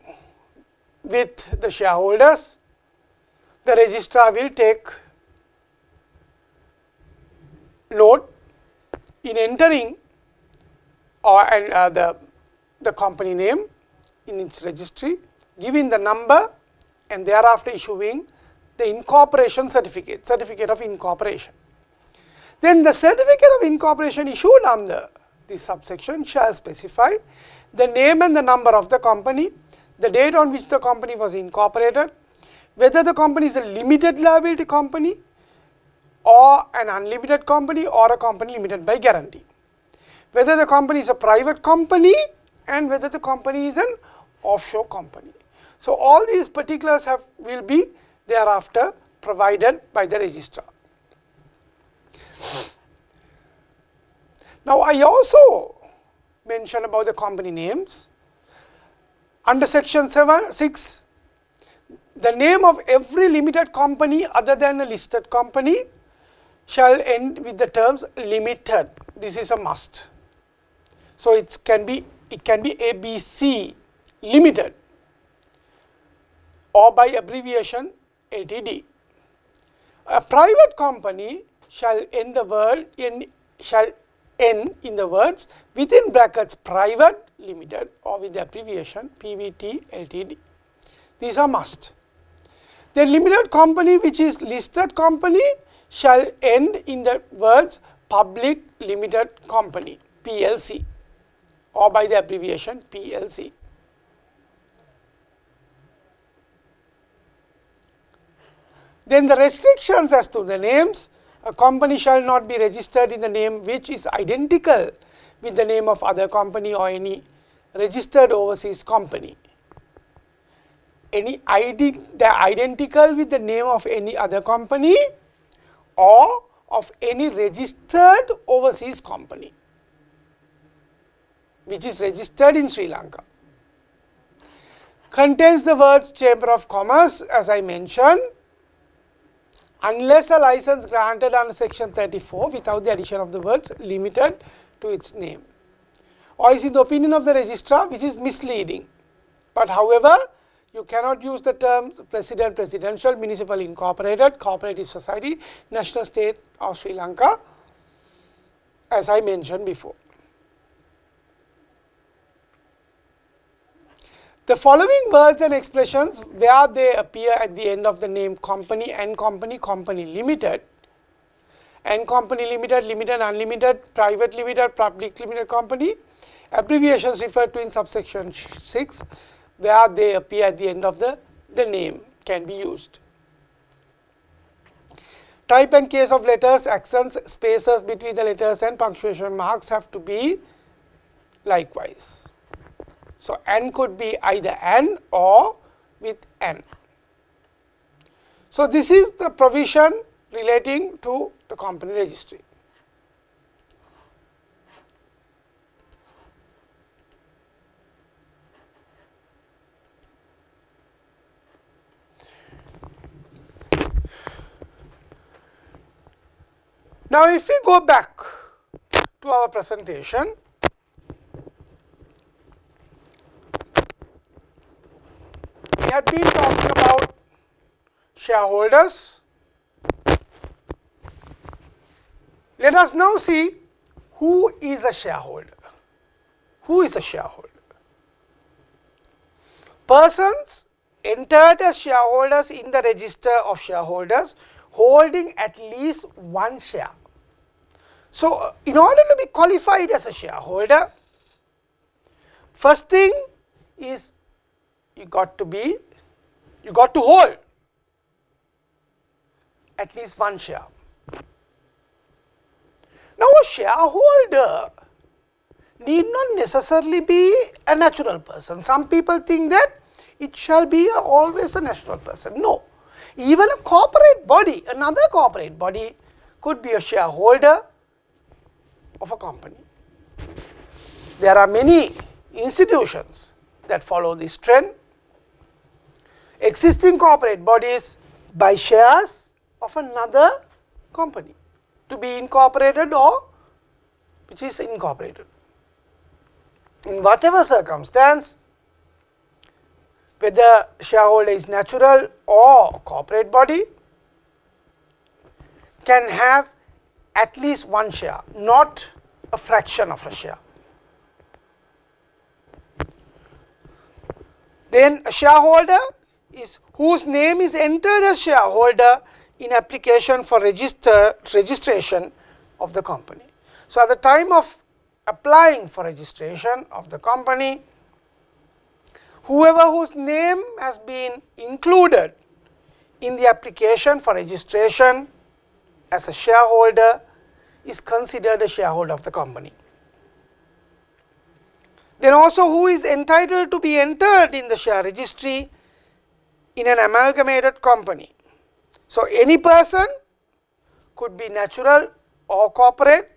with the shareholders, the registrar will take note in entering the company name in its registry, giving the number, and thereafter issuing the incorporation certificate of incorporation. Then the certificate of incorporation issued under this subsection shall specify the name and the number of the company, the date on which the company was incorporated, whether the company is a limited liability company or an unlimited company or a company limited by guarantee, whether the company is a private company and whether the company is an offshore company. So, all these particulars will be thereafter provided by the registrar. Now, I also mentioned about the company names. Under section 6, the name of every limited company other than a listed company shall end with the terms limited. This is a must. So, it can be ABC Limited or by abbreviation Ltd. A private company shall end in the words within brackets private limited or with the abbreviation PVT Ltd. These are must. The limited company which is listed company shall end in the words public limited company PLC or by the abbreviation PLC. Then the restrictions as to the names: a company shall not be registered in the name which is identical with the name of other company or any registered overseas company. Identical with the name of any other company or of any registered overseas company which is registered in Sri Lanka. Contains the words Chamber of Commerce, as I mentioned, unless a license granted under section 34 without the addition of the words limited to its name, or is in the opinion of the registrar, which is misleading. But however, you cannot use the terms president, presidential, municipal, incorporated, cooperative society, national state of Sri Lanka, as I mentioned before. The following words and expressions, where they appear at the end of the name company and company, company limited, and company limited, limited, unlimited, private limited, public limited company, abbreviations referred to in subsection 6, where they appear at the end of the name can be used. Type and case of letters, accents, spaces between the letters and punctuation marks have to be likewise. So, N could be either N or with N. So, this is the provision relating to the company registry. Now, if we go back to our presentation, we had been talking about shareholders. Let us now see who is a shareholder. Who is a shareholder? Persons entered as shareholders in the register of shareholders holding at least one share. So, in order to be qualified as a shareholder, first thing is you got to hold at least one share. Now, a shareholder need not necessarily be a natural person. Some people think that it shall be always a natural person. No, even a corporate body, another corporate body could be a shareholder of a company. There are many institutions that follow this trend. Existing corporate bodies buy shares of another company to be incorporated or which is incorporated. In whatever circumstance, whether shareholder is natural or corporate body, can have at least one share, not a fraction of a share. Then a shareholder is whose name is entered as shareholder in application for registration of the company. So, at the time of applying for registration of the company, whoever whose name has been included in the application for registration as a shareholder is considered a shareholder of the company. Then also who is entitled to be entered in the share registry in an amalgamated company. So, any person could be natural or corporate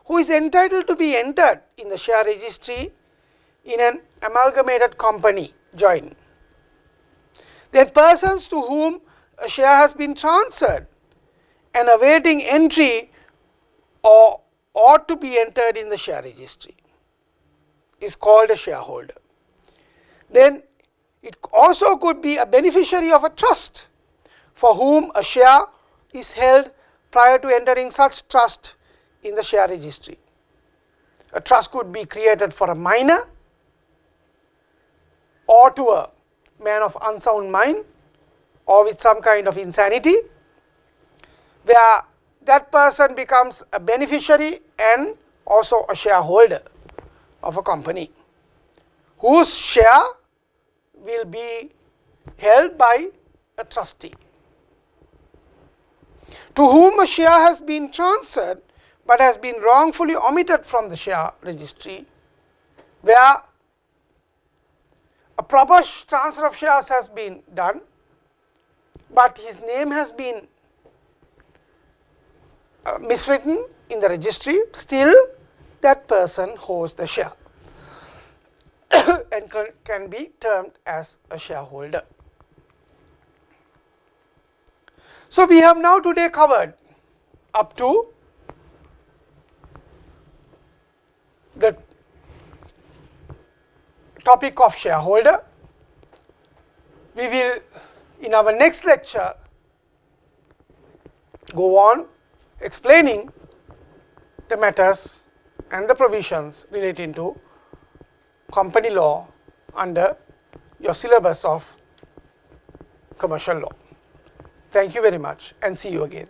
who is entitled to be entered in the share registry in an amalgamated company join. Then persons to whom a share has been transferred and awaiting entry or ought to be entered in the share registry is called a shareholder. Then it also could be a beneficiary of a trust for whom a share is held prior to entering such trust in the share registry. A trust could be created for a minor or to a man of unsound mind or with some kind of insanity, where that person becomes a beneficiary and also a shareholder of a company, whose share will be held by a trustee. To whom a share has been transferred but has been wrongfully omitted from the share registry, where a proper transfer of shares has been done, but his name has been miswritten in the registry, still that person holds the share and can be termed as a shareholder. So, we have now today covered up to the topic of shareholder. We will in our next lecture go on explaining the matters and the provisions relating to company law under your syllabus of commercial law. Thank you very much and see you again.